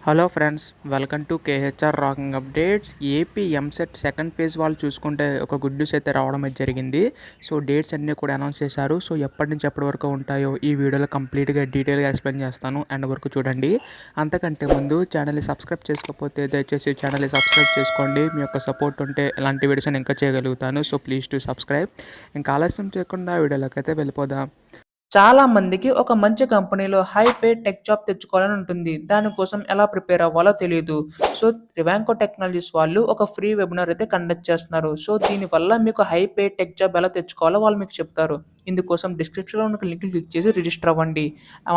Hello friends, welcome to KHR rocking updates. AP EAMCET second phase వాళ్ళు చూసుకుంటే ఒక good news అయితే రావడం అయితే జరిగింది. సో డేట్స్ అన్నీ కూడా అనౌన్స్ చేశారు. సో ఎప్పటి నుంచి ఎప్పటి వరకు ఉంటాయో ఈ వీడియోలో కంప్లీట్గా డీటెయిల్గా ఎక్స్ప్లెయిన్ చేస్తాను. అండ్ వరకు చూడండి. అంతకంటే ముందు ఛానల్ని సబ్స్క్రైబ్ చేసుకోకపోతే దయచేసి ఛానల్ని సబ్స్క్రైబ్ చేసుకోండి. మీ యొక్క సపోర్ట్ ఉంటే ఇలాంటి వీడియోస్ నేను ఇంకా చేయగలుగుతాను. So please to subscribe. ఇంకా ఆలస్యం చేయకుండా వీడియోలోకి అయితే వెళ్ళిపోదాం. చాలా మందికి ఒక మంచి కంపెనీలో హై పే టెక్ జాబ్ తెచ్చుకోవాలని ఉంటుంది. దానికోసం ఎలా ప్రిపేర్ అవ్వాలో తెలియదు. సో రివాంకో టెక్నాలజీస్ వాళ్ళు ఒక ఫ్రీ వెబినార్ అయితే కండక్ట్ చేస్తున్నారు. సో దీనివల్ల మీకు హై పే టెక్ జాబ్ ఎలా తెచ్చుకోవాలో వాళ్ళు మీకు చెప్తారు. ఇందుకోసం డిస్క్రిప్షన్లో ఉన్న లింక్ క్లిక్ చేసి రిజిస్టర్ అవ్వండి.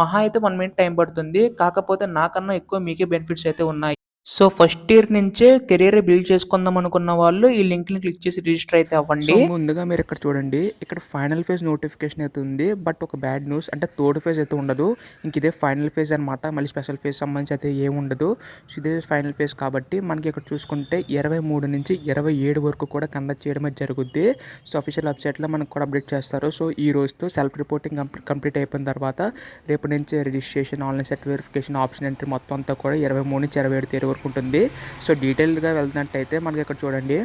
మహా అయితే 1 మినిట్ టైం పడుతుంది. కాకపోతే నాకన్నా ఎక్కువ మీకే బెనిఫిట్స్ అయితే ఉన్నాయి. సో ఫస్ట్ ఇయర్ నుంచే కెరీర్ బిల్డ్ చేసుకుందాం అనుకున్న వాళ్ళు ఈ లింక్ని క్లిక్ చేసి రిజిస్టర్ అయితే సో అవ్వండి. ముందుగా మీరు ఇక్కడ చూడండి, ఇక్కడ ఫైనల్ ఫేజ్ నోటిఫికేషన్ అయితే ఉంది. బట్ ఒక బ్యాడ్ న్యూస్ అంటే థర్డ్ ఫేజ్ అయితే ఉండదు. ఇంక ఇదే ఫైనల్ ఫేజ్ అనమాట. మళ్ళీ స్పెషల్ ఫేజ్ సంబంధించి అయితే ఏమి ఉండదు. సో ఇదే ఫైనల్ ఫేజ్ కాబట్టి మనకి ఇక్కడ చూసుకుంటే 23 నుంచి 27 వరకు కూడా కండక్ట్ చేయడం అయితే జరుగుద్ది. సో అఫీషియల్ వెబ్సైట్లో మనకు కూడా అప్డేట్ చేస్తారు. సో ఈ రోజుతో సెల్ఫ్ రిపోర్టింగ్ కంప్లీట్ అయిపోయిన తర్వాత రేపు నుంచి registration, online set verification, option entry మొత్తం అంతా కూడా 23 నుంచి 27 తేదీ వరకు ఉంటుంది. సో డీటెయిల్గా వెళ్తున్నట్టయితే మనకి ఇక్కడ చూడండి,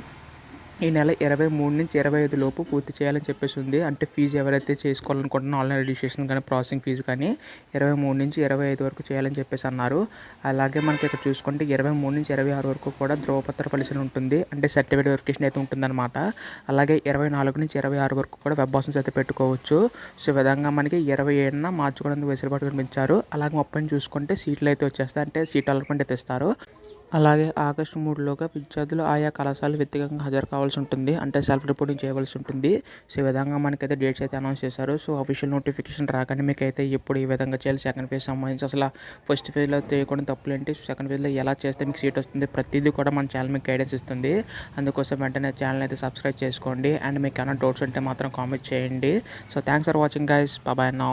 ఈ నెల 23 నుంచి 25 లోపు పూర్తి చేయాలని చెప్పేసి ఉంది. అంటే ఫీజు ఎవరైతే చేసుకోవాలనుకుంటున్నారో ఆన్లైన్ రిజిస్ట్రేషన్ కానీ ప్రాసెసింగ్ ఫీజు కానీ 23 నుంచి 25 వరకు చేయాలని చెప్పేసి అన్నారు. అలాగే మనకి ఇక్కడ చూసుకుంటే 23 నుంచి 26 వరకు కూడా ధ్రువపత్ర పరిశీలన ఉంటుంది. అంటే సర్టిఫికేట్ వెరిఫికేషన్ అయితే ఉంటుందన్నమాట. అలాగే 24 నుంచి 26 వరకు కూడా వెబ్ ఆప్షన్స్ అయితే పెట్టుకోవచ్చు. సో ఈ విధంగా మనకి 27న మార్చుకోవడానికి వెసులుబాటు కనిపించారు. అలాగే 30 చూసుకుంటే సీట్లు అయితే వచ్చేస్తాయి. అంటే సీట్ అలాట్మెంట్ అయితే ఇస్తారు. అలాగే ఆగస్టు 3లోగా విద్యార్థులు ఆయా కళాశాలలు వ్యక్తిగతంగా హాజరు కావాల్సి ఉంటుంది. అంటే సెల్ఫ్ రిపోర్టింగ్ చేయవలసి ఉంటుంది. సో ఈ విధంగా మనకైతే డేట్స్ అయితే అనౌన్స్ చేశారు. సో అఫీషియల్ నోటిఫికేషన్ రాగానే మీకు అయితే ఇప్పుడు ఈ విధంగా చేయాలి. సెకండ్ ఫేజ్ సంబంధించి అసలు ఫస్ట్ ఫేజ్లో చేయకుండా తప్పులు ఏంటి, సెకండ్ ఫేజ్లో ఎలా చేస్తే మీకు సీట్ వస్తుంది, ప్రతిదీ కూడా మన ఛానల్ మీకు గైడెన్స్ ఇస్తుంది. అందుకోసం వెంటనే ఛానల్ అయితే సబ్స్క్రైబ్ చేసుకోండి. అండ్ మీకు ఏమైనా డౌట్స్ ఉంటే మాత్రం కామెంట్ చేయండి. So thanks for watching guys. Bye now.